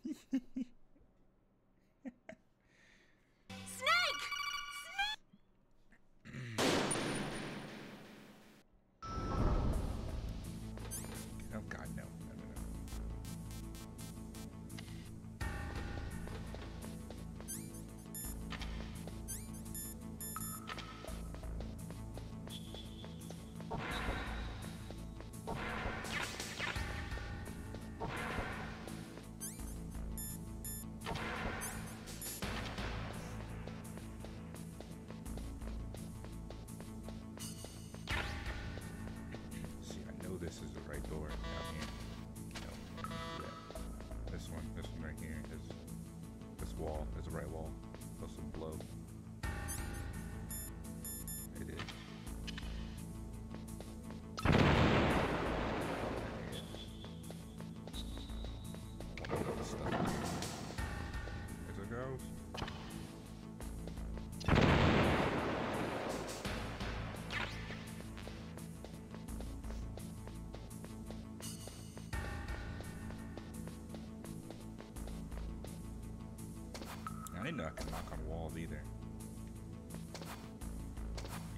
Snake! Oh God, no, no, no, no. See, I know this is the right door down here. No, yeah. This one right here is this wall is the right wall. Supposed to blow. It is. There's a ghost. I didn't know I could knock on walls either.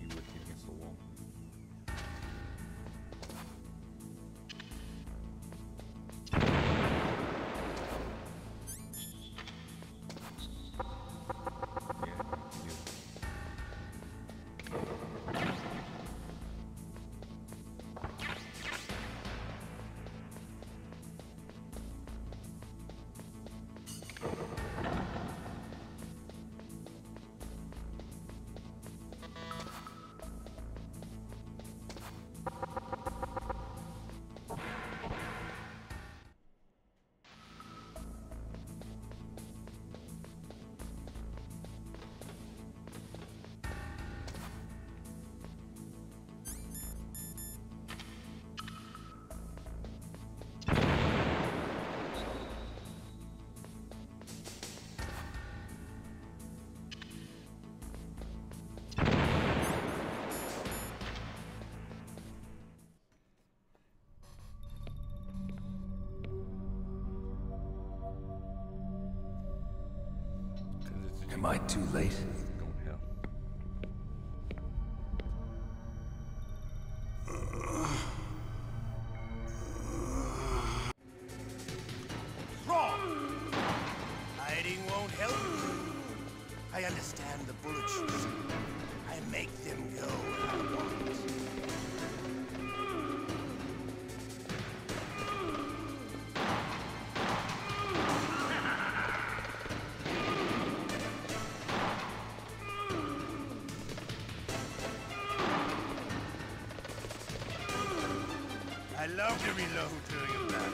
You would hit against the wall. Am I too late? Going to hell. Wrong! Hiding won't help you. I understand the bullet shoes. I make them go where I want. I love to reload during a battle.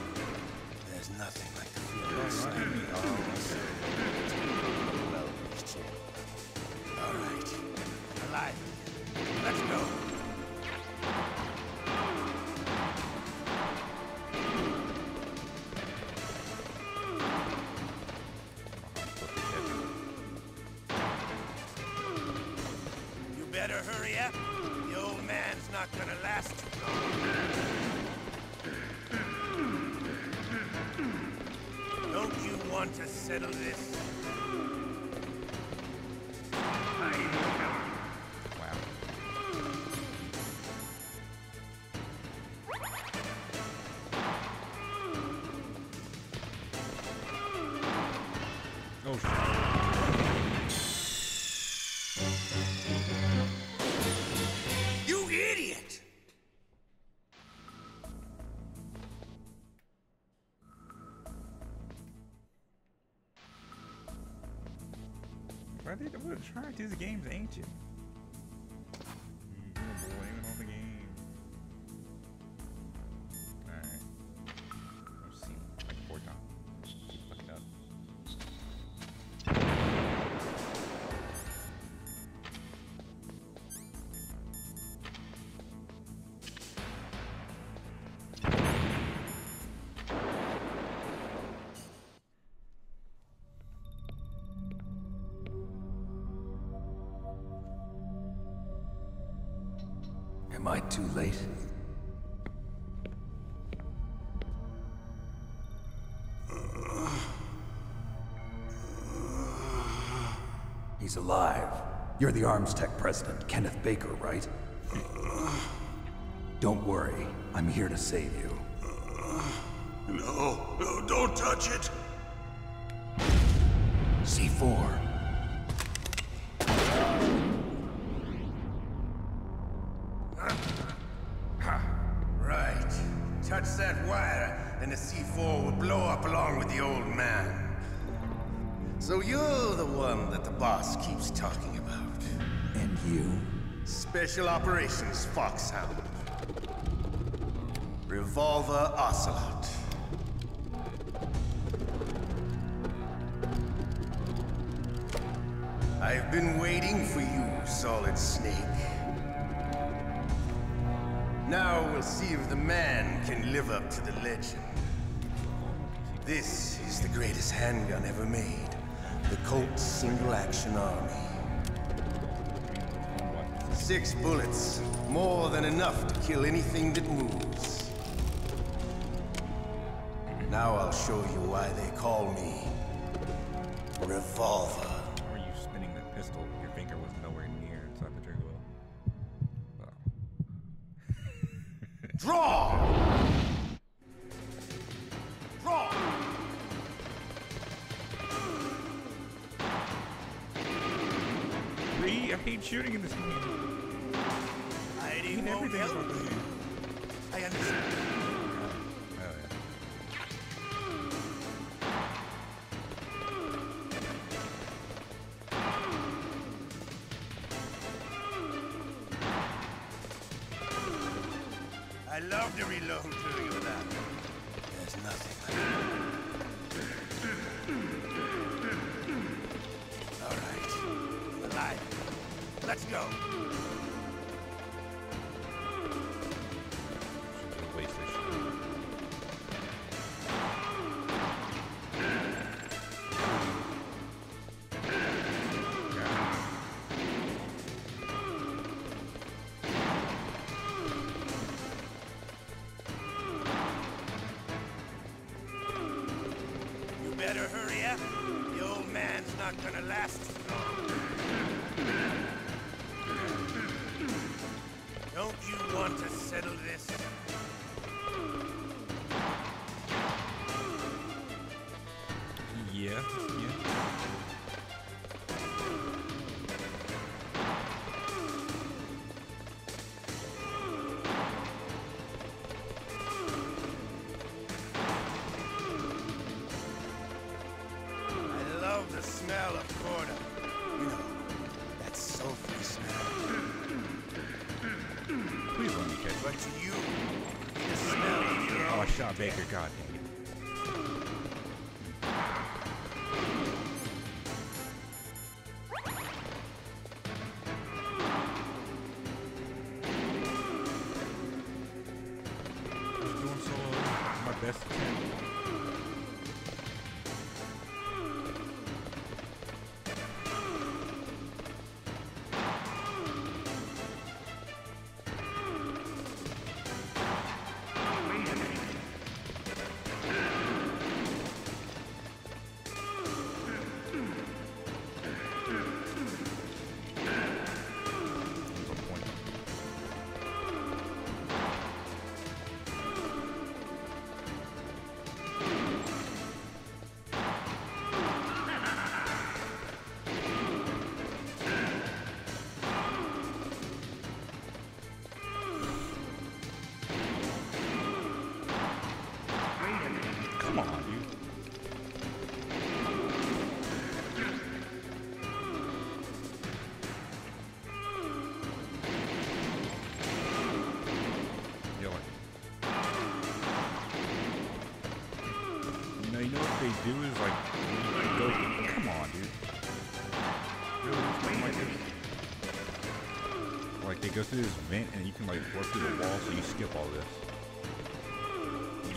There's nothing like the feeling of slimy arms. All right, alive. Let's go. You better hurry up. The old man's not gonna last too long. Don't you want to settle this? Wow. Oh shit. You idiot! Why did I would try? This game's ancient. You're blaming on the game. Alright. I've seen it like 4 times. Keep fucking up. Am I too late? He's alive. You're the Arms Tech president, Kenneth Baker, right? Don't worry. I'm here to save you. No, don't touch it. C4. Right. Touch that wire, and the C4 will blow up along with the old man. So you're the one that the boss keeps talking about. And you? Special Operations Foxhound. Revolver Ocelot. I've been waiting for you, Solid Snake. Now we'll see if the man can live up to the legend. This is the greatest handgun ever made. The Colt Single Action Army. 6 bullets, more than enough to kill anything that moves. Now I'll show you why they call me Revolver. How are you spinning the pistol? Your finger was nowhere near inside the trigger wheel. Oh. Draw! Draw! Three? I hate shooting in this game. Hiding won't Everything's help about you. the I understand. Oh yeah. I love to reload during that. There's nothing like it. All right. Alive. Let's go. Should waste this shit. You better hurry up. The old man's not gonna last too long. Don't you want to settle this? Yeah, yeah. I love the smell of Corda. You know, that sulfur smell. Please let me catch it. But to you, the smell of your Oh, I own shot Baker. God dang it. I was doing so my best attempt. Come on, dude. You're like, you know what they do is like, you go, come on, dude. Like they go through this vent and you can like work through the wall, so you skip all this.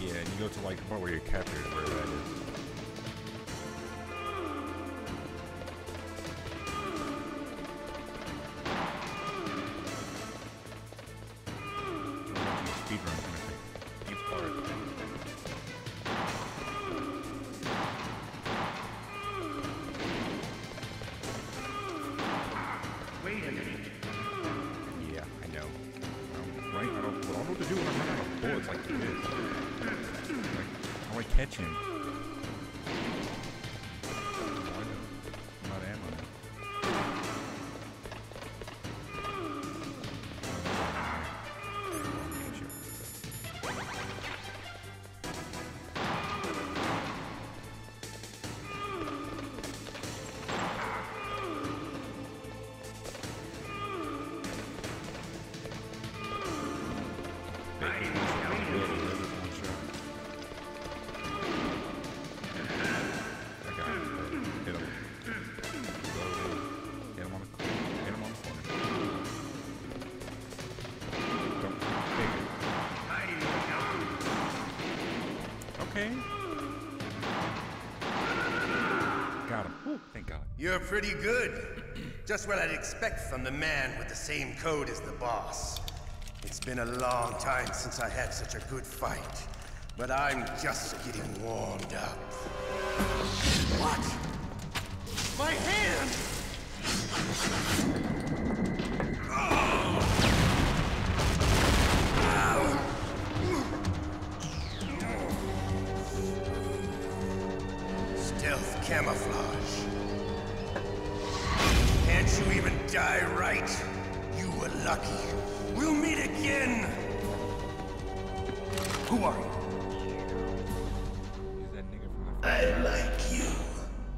Yeah, and you go to like the part where you're captured, where that is. Speedrun kind of thing. Each part. bullets like this. Like, how do I catch him? I'm out of ammo now. Okay. Got him. Ooh, thank God. You're pretty good. Just what I'd expect from the man with the same code as the boss. It's been a long time since I had such a good fight, but I'm just getting warmed up. What? My hand! Stealth camouflage. Can't you even die right? You were lucky. We'll meet again! Who are you? He's that nigga from the I like you.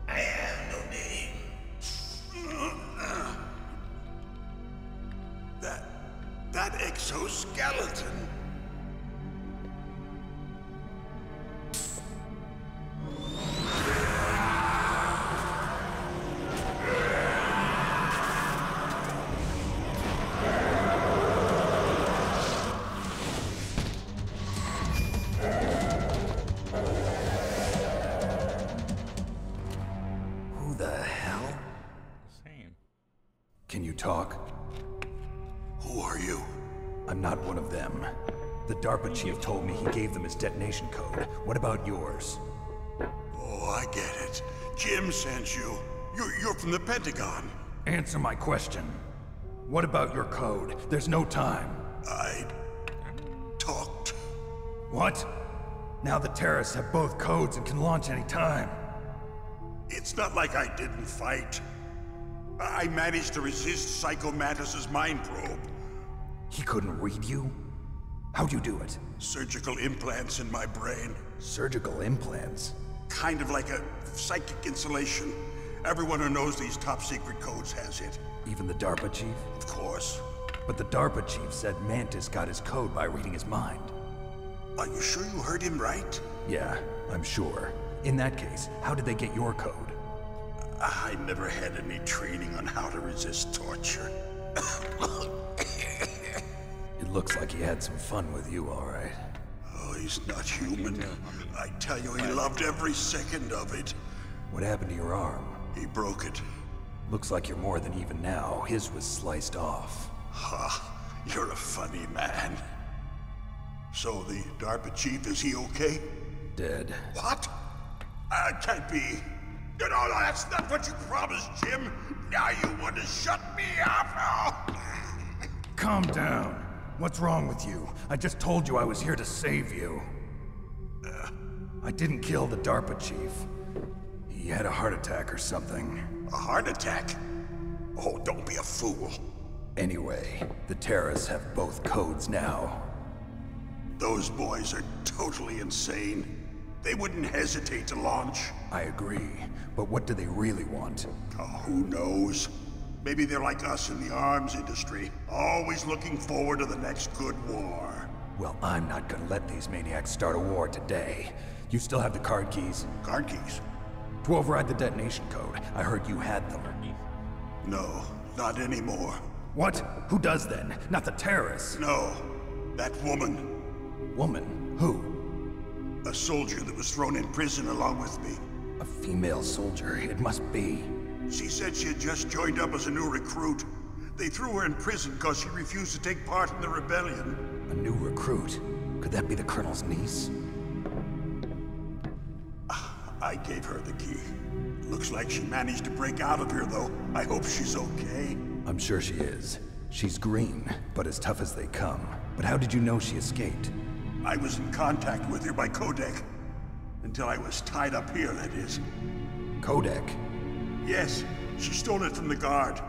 I have no name. That exoskeleton. Who the hell? same. Can you talk? Who are you? I'm not one of them. The DARPA chief told me he gave them his detonation code. What about yours? Oh, I get it. Jim sent you. You're from the Pentagon. Answer my question. What about your code? There's no time. I talked. What? Now the terrorists have both codes and can launch any time. It's not like I didn't fight. I managed to resist Psycho Mantis's mind probe. He couldn't read you? How'd you do it? Surgical implants in my brain. Surgical implants? Kind of like a psychic insulation. Everyone who knows these top secret codes has it. Even the DARPA chief? Of course. But the DARPA chief said Mantis got his code by reading his mind. Are you sure you heard him right? Yeah, I'm sure. In that case, how did they get your code? I never had any training on how to resist torture. It looks like he had some fun with you, all right. Oh, he's not human. I tell you, he loved every second of it. What happened to your arm? He broke it. Looks like you're more than even now. His was sliced off. Ha, you're a funny man. So the DARPA chief, is he okay? Dead. What? Can't be. No, that's not what you promised, Jim. Now you want to shut me up? Calm down. What's wrong with you? I just told you I was here to save you. I didn't kill the DARPA chief. He had a heart attack or something. A heart attack? Oh, don't be a fool. Anyway, the terrorists have both codes now. Those boys are totally insane. They wouldn't hesitate to launch. I agree, but what do they really want? Oh, who knows? Maybe they're like us in the arms industry, always looking forward to the next good war. Well, I'm not gonna let these maniacs start a war today. You still have the card keys? Card keys? To override the detonation code. I heard you had them. No, not anymore. What? Who does then? Not the terrorists. No, that woman. Woman? Who? A soldier that was thrown in prison along with me. A female soldier. It must be. She said she had just joined up as a new recruit. They threw her in prison because she refused to take part in the rebellion. A new recruit? Could that be the Colonel's niece? I gave her the key. Looks like she managed to break out of here, though. I hope she's okay. I'm sure she is. She's green, but as tough as they come. But how did you know she escaped? I was in contact with her by codec. Until I was tied up here, that is. Codec? Yes, she stole it from the guard.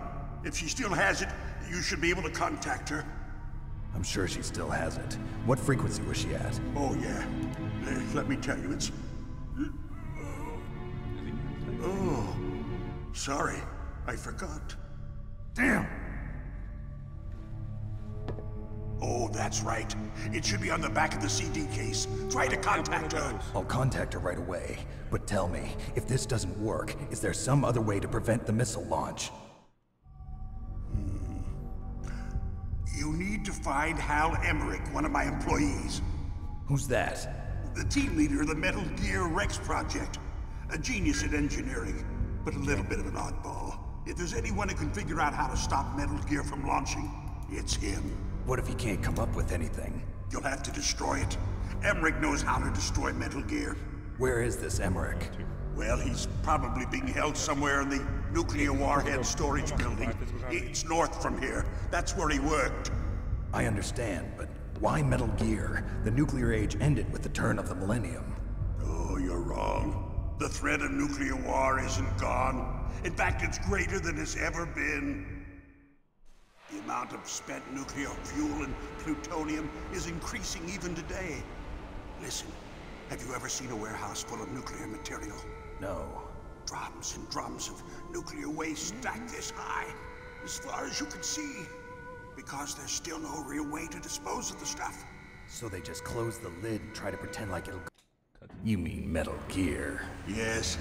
If she still has it, you should be able to contact her. I'm sure she still has it. What frequency was she at? Oh, yeah. Let me tell you, it's... Oh, sorry. I forgot. Damn! Oh, that's right. It should be on the back of the CD case. Try to contact her. I'll contact her right away. But tell me, if this doesn't work, is there some other way to prevent the missile launch? You need to find Hal Emmerich, one of my employees. Who's that? The team leader of the Metal Gear Rex project. A genius at engineering, but a little bit of an oddball. If there's anyone who can figure out how to stop Metal Gear from launching, it's him. What if he can't come up with anything? You'll have to destroy it. Emmerich knows how to destroy Metal Gear. Where is this Emmerich? Well, he's probably being held somewhere in the nuclear warhead storage building. It's north from here. That's where he worked. I understand, but why Metal Gear? The nuclear age ended with the turn of the millennium. Oh, you're wrong. The threat of nuclear war isn't gone. In fact, it's greater than it's ever been. The amount of spent nuclear fuel and plutonium is increasing even today. Listen, have you ever seen a warehouse full of nuclear material? No. Drums and drums of nuclear waste stacked this high, as far as you can see. Because there's still no real way to dispose of the stuff. So they just close the lid and try to pretend like it'll... You mean Metal Gear? Yes.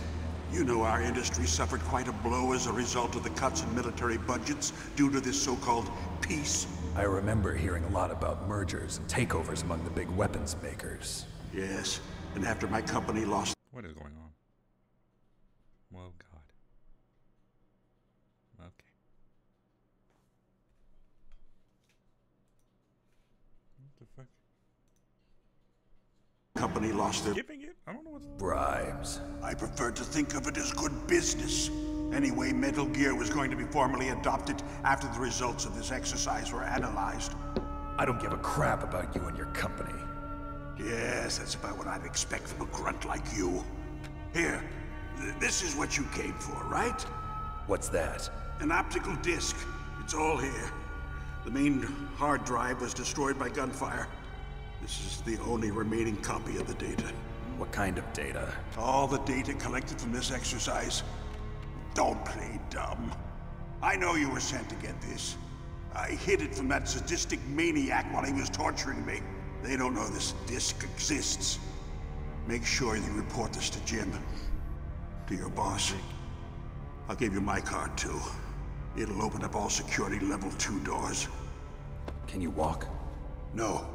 You know our industry suffered quite a blow as a result of the cuts in military budgets due to this so-called peace. I remember hearing a lot about mergers and takeovers among the big weapons makers. Yes, and after my company lost... What is going on? Well, God. Okay. What the fuck? Company lost their... Skipping it? I don't know what's... Bribes. I prefer to think of it as good business. Anyway, Metal Gear was going to be formally adopted after the results of this exercise were analyzed. I don't give a crap about you and your company. Yes, that's about what I'd expect from a grunt like you. Here, this is what you came for, right? What's that? An optical disc. It's all here. The main hard drive was destroyed by gunfire. This is the only remaining copy of the data. What kind of data? All the data collected from this exercise. Don't play dumb. I know you were sent to get this. I hid it from that sadistic maniac while he was torturing me. They don't know this disc exists. Make sure you report this to Jim. To your boss. I'll give you my card too. It'll open up all security level 2 doors. Can you walk? No.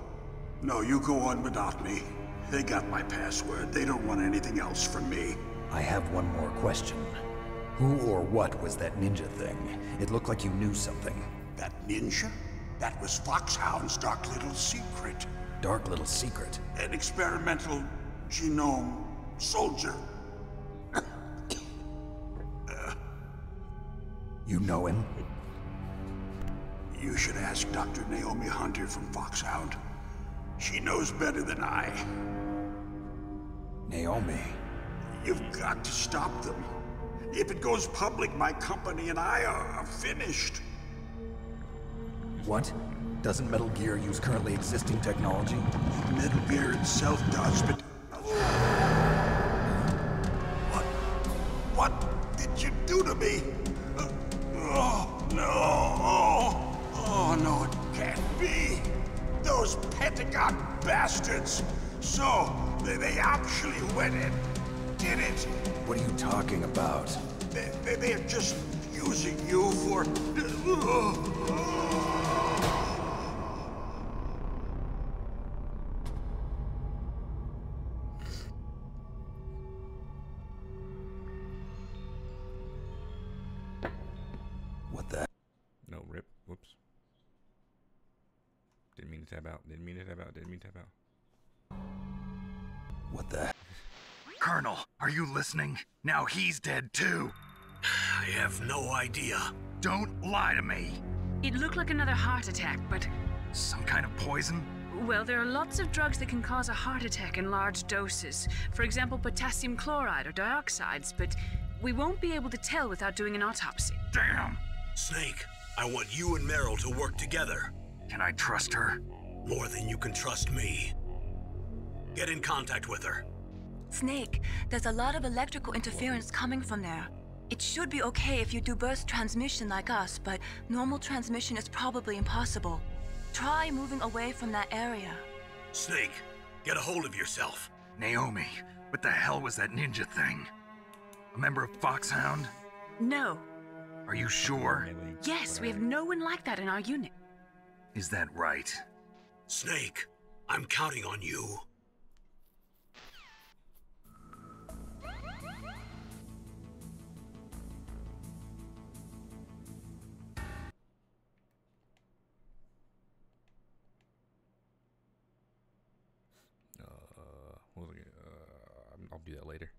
No, you go on without me. They got my password. They don't want anything else from me. I have one more question. Who or what was that ninja thing? It looked like you knew something. That ninja? That was Foxhound's dark little secret. Dark little secret? An experimental genome soldier. You know him? You should ask Dr. Naomi Hunter from Foxhound. She knows better than I. Naomi? You've got to stop them. If it goes public, my company and I are finished. What? Doesn't Metal Gear use currently existing technology? Metal Gear itself does, but... What did you do to me? Oh, no. Oh, no, it can't be. Those Pentagon bastards. So, they actually went and did it. What are you talking about? They're just using you for... What the... No, rip. Whoops. Didn't mean to tab out. Didn't mean to tab out. Didn't mean to tab out. What the... Colonel, are you listening? Now he's dead too. I have no idea. Don't lie to me. It looked like another heart attack, but Some kind of poison? Well, there are lots of drugs that can cause a heart attack in large doses. For example, potassium chloride or dioxides, but we won't be able to tell without doing an autopsy. Damn! Snake, I want you and Meryl to work together. Can I trust her? More than you can trust me. Get in contact with her. Snake, there's a lot of electrical interference coming from there. It should be okay if you do burst transmission like us, but normal transmission is probably impossible. Try moving away from that area. Snake, get a hold of yourself. Naomi, what the hell was that ninja thing? A member of Foxhound? No. Are you sure? Yes, we have no one like that in our unit. Is that right? Snake, I'm counting on you. What was it? I'll do that later.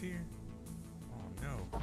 Here? Oh no.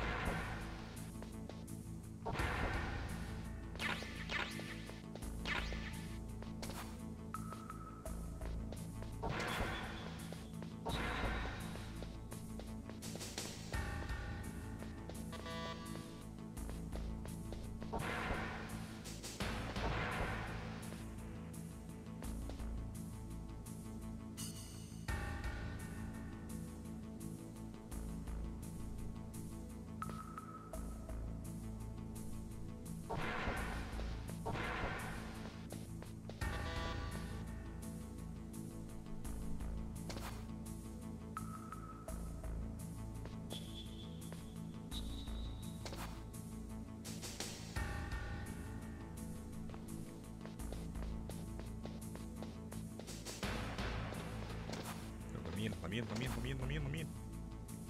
Let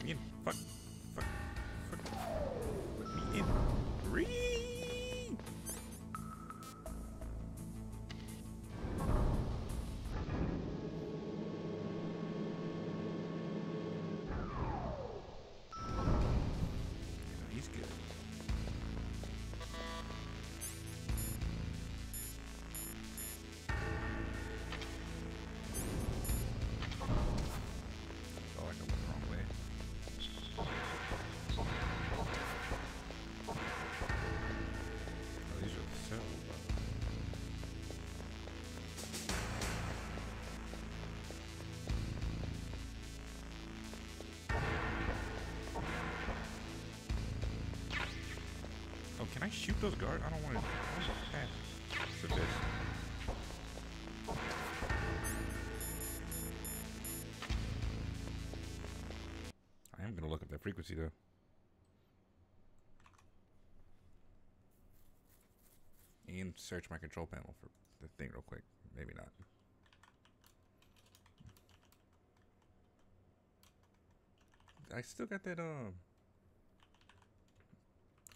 me in. Fuck. Let me in. Free. He's good. Can I shoot those guards? I don't want to pass to this. I am going to look at that frequency though. And search my control panel for the thing real quick. Maybe not. I still got that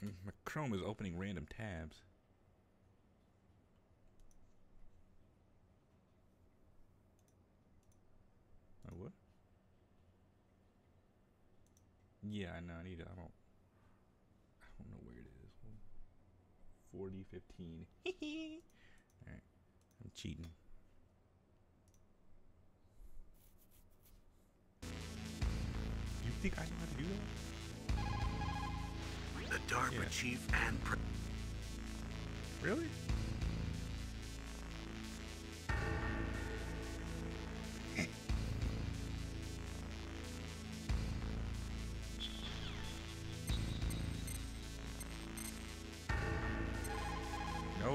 my Chrome is opening random tabs. Oh, what? Yeah, I know. I don't know where it is. 40, 15. Alright. I'm cheating. You think I know how to do that? The DARPA chief and really? No.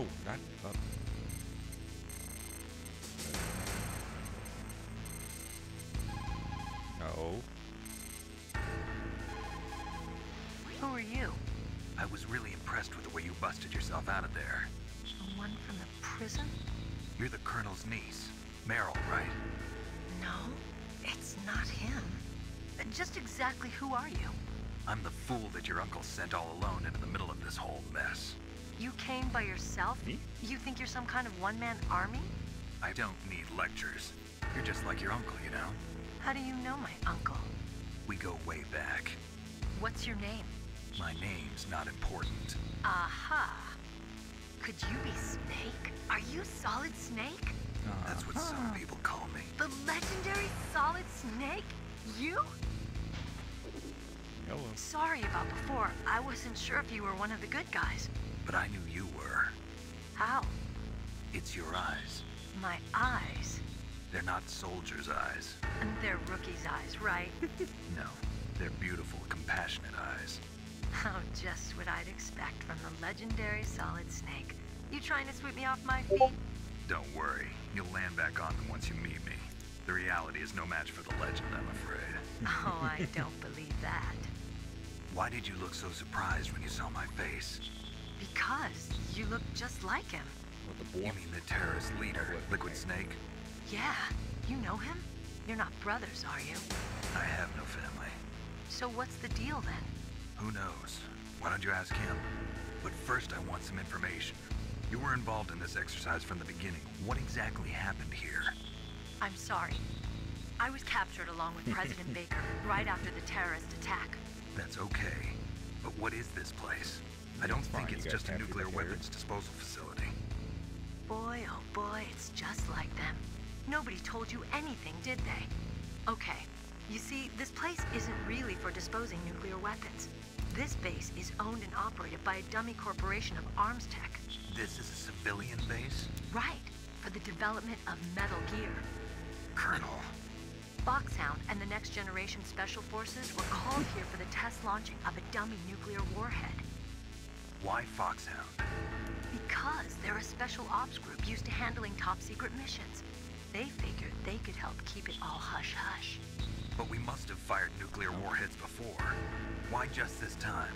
impressed with the way you busted yourself out of there. The one from the prison? You're the Colonel's niece, Meryl, right? No, it's not him. Just exactly who are you? I'm the fool that your uncle sent all alone into the middle of this whole mess. You came by yourself? Me? You think you're some kind of one-man army? I don't need lectures. You're just like your uncle, you know? How do you know my uncle? We go way back. What's your name? My name's not important. Aha. Could you be Snake? Are you Solid Snake? That's what some people call me. The legendary Solid Snake? You? Hello. Sorry about before. I wasn't sure if you were one of the good guys. But I knew you were. How? It's your eyes. My eyes. They're not soldiers' eyes. And they're rookie's eyes, right? No, they're beautiful, compassionate eyes. Oh, just what I'd expect from the legendary Solid Snake. You trying to sweep me off my feet? Don't worry, you'll land back on them once you meet me. The reality is no match for the legend, I'm afraid. Oh, I don't believe that. Why did you look so surprised when you saw my face? Because you look just like him. What the boy? You mean the terrorist leader, Liquid Snake? Yeah, you know him? You're not brothers, are you? I have no family. So what's the deal then? Who knows? Why don't you ask him? But first I want some information. You were involved in this exercise from the beginning. What exactly happened here? I'm sorry. I was captured along with President Baker right after the terrorist attack. That's okay. But what is this place? I don't think fine, it's you guys just a captured nuclear the terrorist. weapons disposal facility. Boy, oh boy, it's just like them. Nobody told you anything, did they? Okay, you see, this place isn't really for disposing nuclear weapons. This base is owned and operated by a dummy corporation of arms tech. This is a civilian base? Right, for the development of Metal Gear. Colonel. Foxhound and the Next Generation Special Forces were called here for the test launching of a dummy nuclear warhead. Why Foxhound? Because they're a special ops group used to handling top-secret missions. They figured they could help keep it all hush-hush. But we must have fired nuclear warheads before. Why just this time?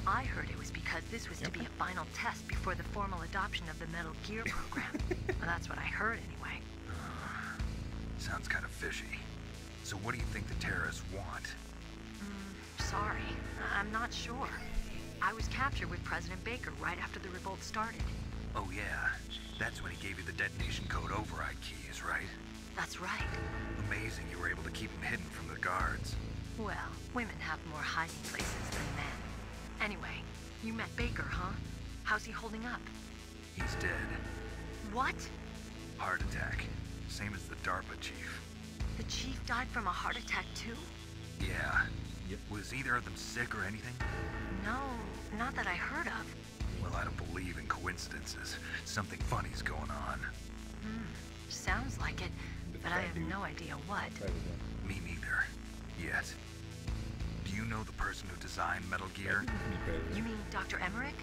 I heard it was because this was to be a final test before the formal adoption of the Metal Gear program. Well, that's what I heard anyway. Sounds kind of fishy. So what do you think the terrorists want? Sorry, I'm not sure. I was captured with President Baker right after the revolt started. Oh yeah, that's when he gave you the detonation code override keys, right? That's right. Amazing you were able to keep him hidden from the guards. Well, women have more hiding places than men. Anyway, you met Baker, huh? How's he holding up? He's dead. What? Heart attack. Same as the DARPA chief. The chief died from a heart attack too? Yeah. Yep. Was either of them sick or anything? No, not that I heard of. Well, I don't believe in coincidences. Something funny's going on. Sounds like it, but I have no idea what. Me neither. Yet. Do you know the person who designed Metal Gear? You mean Dr. Emmerich?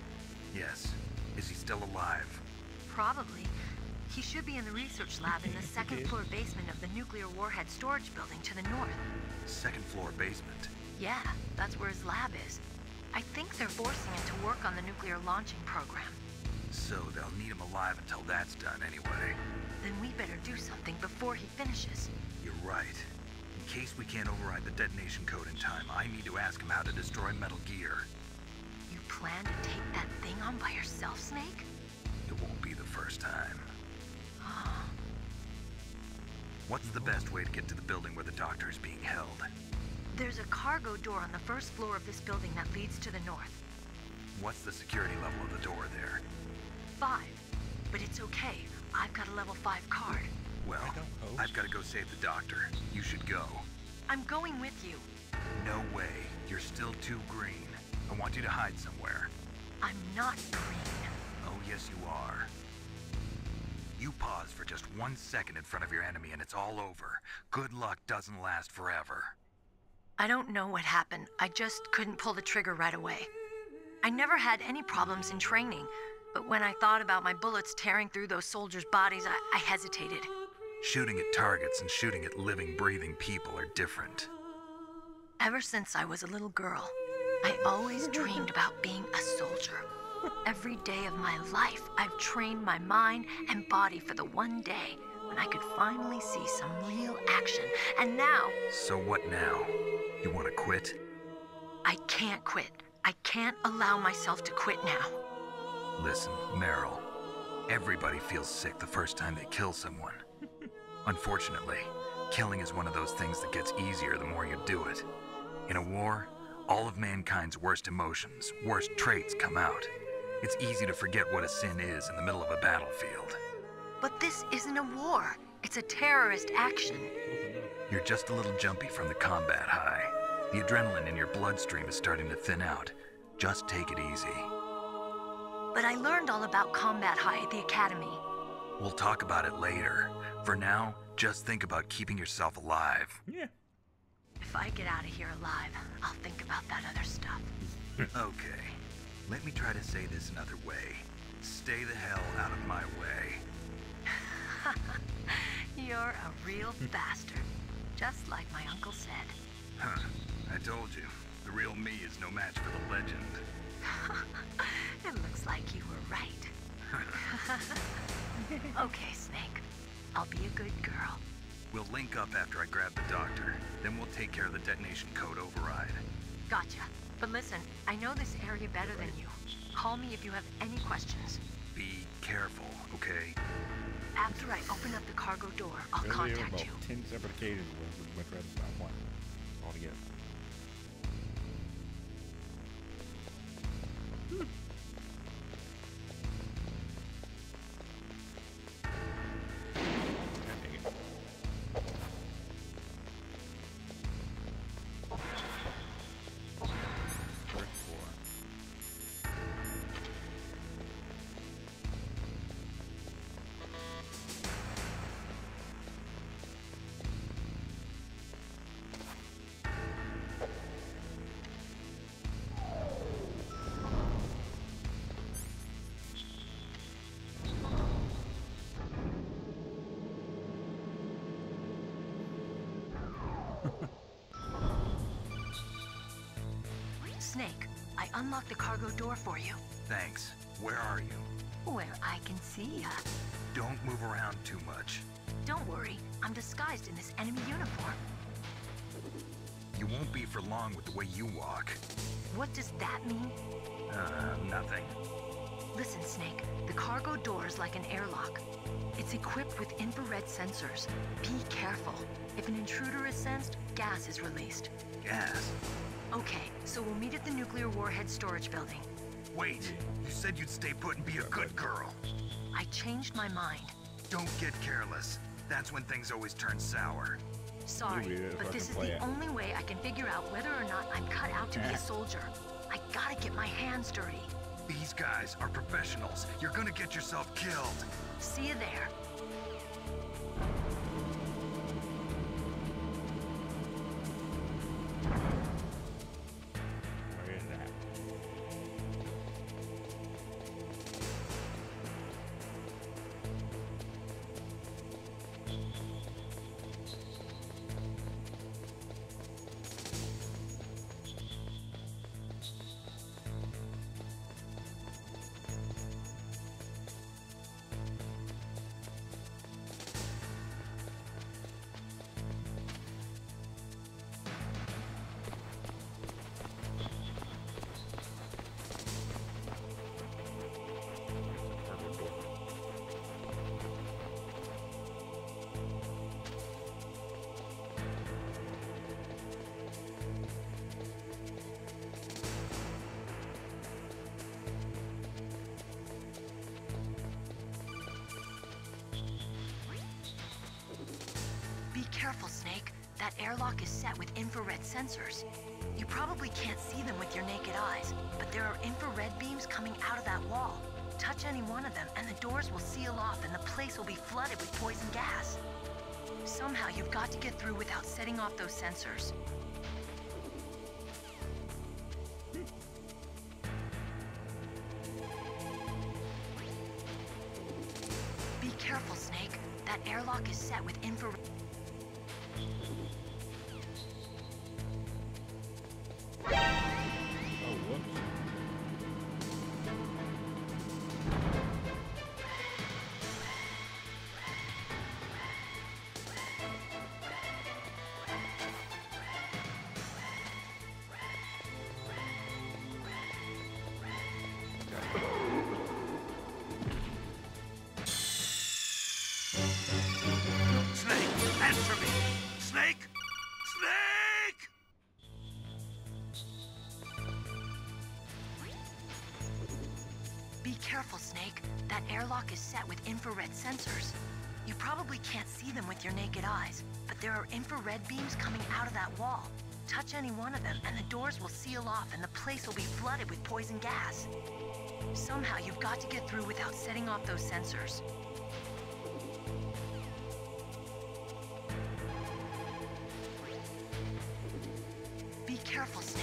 Yes. Is he still alive? Probably. He should be in the research lab in the second floor basement of the nuclear warhead storage building to the north. Second floor basement. Yeah, that's where his lab is. I think they're forcing him to work on the nuclear launching program. So they'll need him alive until that's done anyway. Then we better do something before he finishes. You're right. In case we can't override the detonation code in time, I need to ask him how to destroy Metal Gear. You plan to take that thing on by yourself, Snake? It won't be the first time. What's the best way to get to the building where the doctor is being held? There's a cargo door on the first floor of this building that leads to the north. What's the security level of the door there? 5. But it's okay. I've got a level 5 card. Well, I've got to go save the doctor. You should go. I'm going with you. No way. You're still too green. I want you to hide somewhere. I'm not green. Oh, yes you are. You pause for just 1 second in front of your enemy and it's all over. Good luck doesn't last forever. I don't know what happened. I just couldn't pull the trigger right away. I never had any problems in training, but when I thought about my bullets tearing through those soldiers' bodies, I hesitated. Shooting at targets and shooting at living, breathing people are different. Ever since I was a little girl, I always dreamed about being a soldier. Every day of my life, I've trained my mind and body for the one day when I could finally see some real action. And now... So what now? You want to quit? I can't quit. I can't allow myself to quit now. Listen, Meryl. Everybody feels sick the first time they kill someone. Unfortunately, killing is one of those things that gets easier the more you do it. In a war, all of mankind's worst emotions, worst traits come out. It's easy to forget what a sin is in the middle of a battlefield. But this isn't a war. It's a terrorist action. You're just a little jumpy from the combat high. The adrenaline in your bloodstream is starting to thin out. Just take it easy. But I learned all about combat high at the academy. We'll talk about it later. For now, just think about keeping yourself alive. Yeah. If I get out of here alive, I'll think about that other stuff. Okay. Let me try to say this another way. Stay the hell out of my way. You're a real bastard. Just like my uncle said. Huh. I told you. The real me is no match for the legend. It looks like you were right. Okay, Snake. I'll be a good girl. We'll link up after I grab the doctor. Then we'll take care of the detonation code override. Gotcha. But listen, I know this area better than you. Call me if you have any questions. Be careful, okay? After I open up the cargo door, I'll contact you. 10 separate occasions where we went rather stop one altogether. Snake, I unlocked the cargo door for you. Thanks. Where are you? Where I can see ya. Don't move around too much. Don't worry, I'm disguised in this enemy uniform. You won't be for long with the way you walk. What does that mean? Nothing. Listen, Snake, the cargo door is like an airlock. It's equipped with infrared sensors. Be careful. If an intruder is sensed, gas is released. Gas? Okay, so we'll meet at the nuclear warhead storage building. Wait, you said you'd stay put and be a good girl. I changed my mind. Don't get careless. That's when things always turn sour. Sorry, but this is the only way I can figure out whether or not I'm cut out to be a soldier. I gotta get my hands dirty. These guys are professionals. You're gonna get yourself killed. See you there. Where is that? Be careful, Snake. That airlock is set with infrared sensors. You probably can't see them with your naked eyes, but there are infrared beams coming out of that wall. Touch any one of them, and the doors will seal off, and the place will be flooded with poison gas. Somehow you've got to get through without setting off those sensors. Be careful, Snake. That airlock is set with infrared... answer me! Snake! Snake! Be careful, Snake. That airlock is set with infrared sensors. You probably can't see them with your naked eyes, but there are infrared beams coming out of that wall. Touch any one of them, and the doors will seal off, and the place will be flooded with poison gas. Somehow, you've got to get through without setting off those sensors. Be careful, Snake.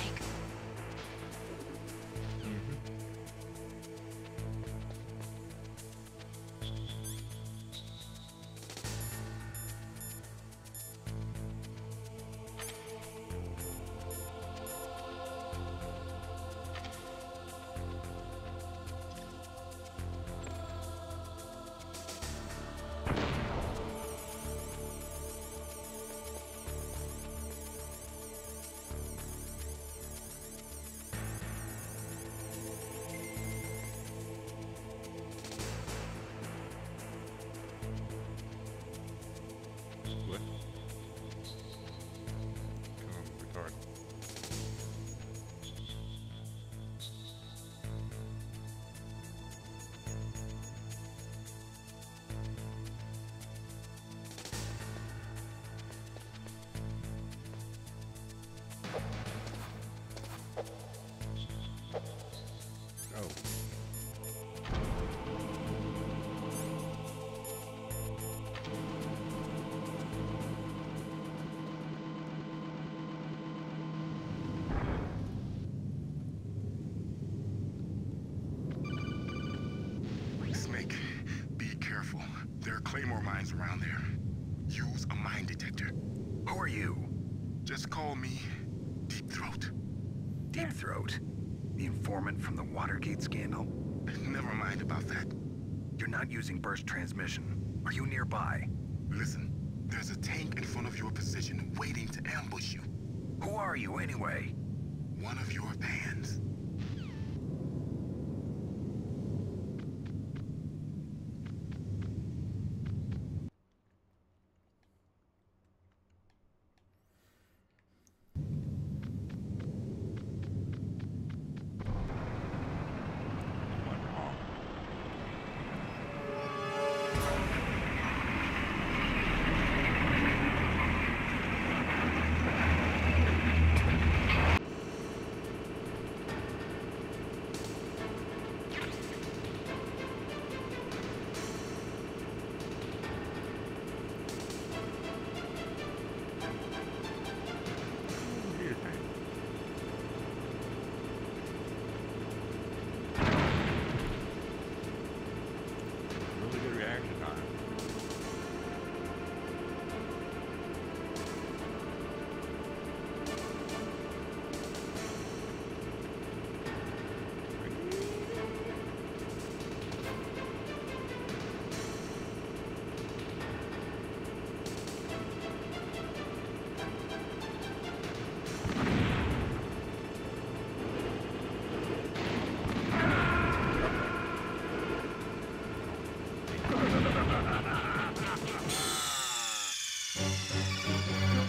What? Come on, retard. Oh. Snake, be careful. There are Claymore mines around there. Use a mine detector. Who are you? Just call me Deep Throat. Deep Throat? The informant from the Watergate scandal? Never mind about that. You're not using burst transmission. Are you nearby? Listen, there's a tank in front of your position waiting to ambush you. Who are you anyway? One of your bands. Really good reaction time.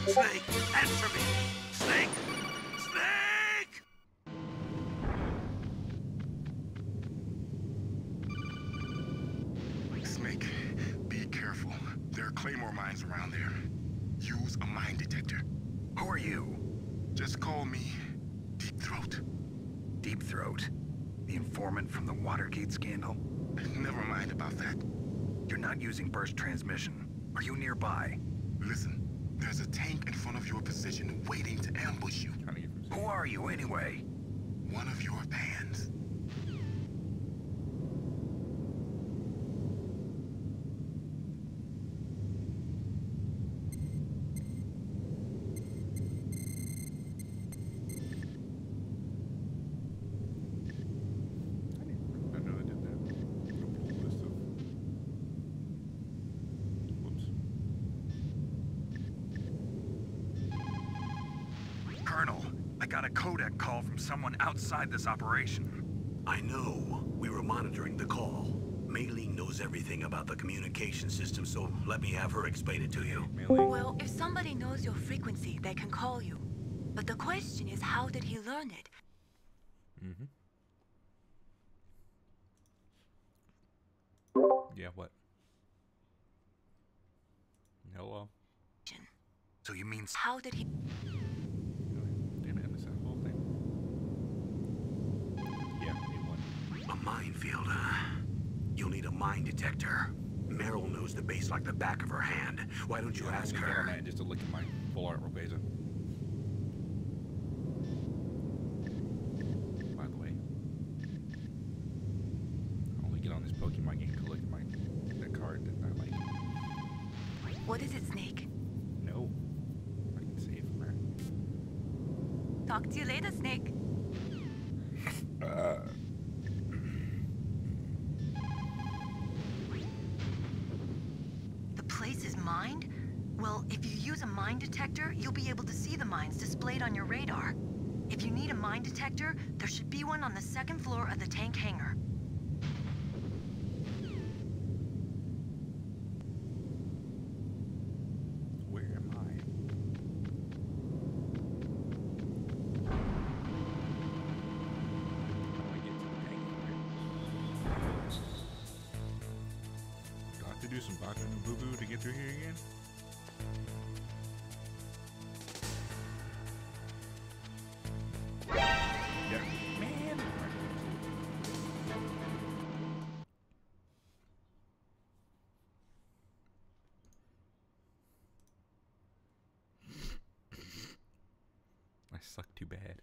Snake, answer me! Snake! Snake! Snake, be careful. There are Claymore mines around there. Use a mine detector. Who are you? Just call me Deep Throat. Deep Throat? The informant from the Watergate scandal? Never mind about that. You're not using burst transmission. Are you nearby? Listen, there's a tank in front of your position waiting to ambush you. Trying to get from Who are you anyway? One of your bands. I know I did that. List of. Whoops. Colonel, I got a Kodak call from someone outside this operation. I know. We were monitoring the call. Mei Ling knows everything about the communication system, so let me have her explain it to you. Well, if somebody knows your frequency, they can call you. But the question is, how did he learn it? Mm-hmm. Yeah, what? Hello? So you mean... How did he... Damn it, I missed that whole thing. Yeah, it won. A minefield, huh? You'll need a mine detector. Meryl knows the base like the back of her hand. Why don't you ask her? Just to look at my full art Robeza. By the way, I only get on this Pokemon game to look at that card that I like. What is it, Snake? No, I can save from her. Talk to you later, Snake. The place is mined? Well, if you use a mine detector, you'll be able to see the mines displayed on your radar. If you need a mine detector, there should be one on the second floor of the tank hangar. Where am I? How do I get to the tank here? Do I have to do some Baka no Boo Boo to get through here again? Yeah, man. I suck too bad.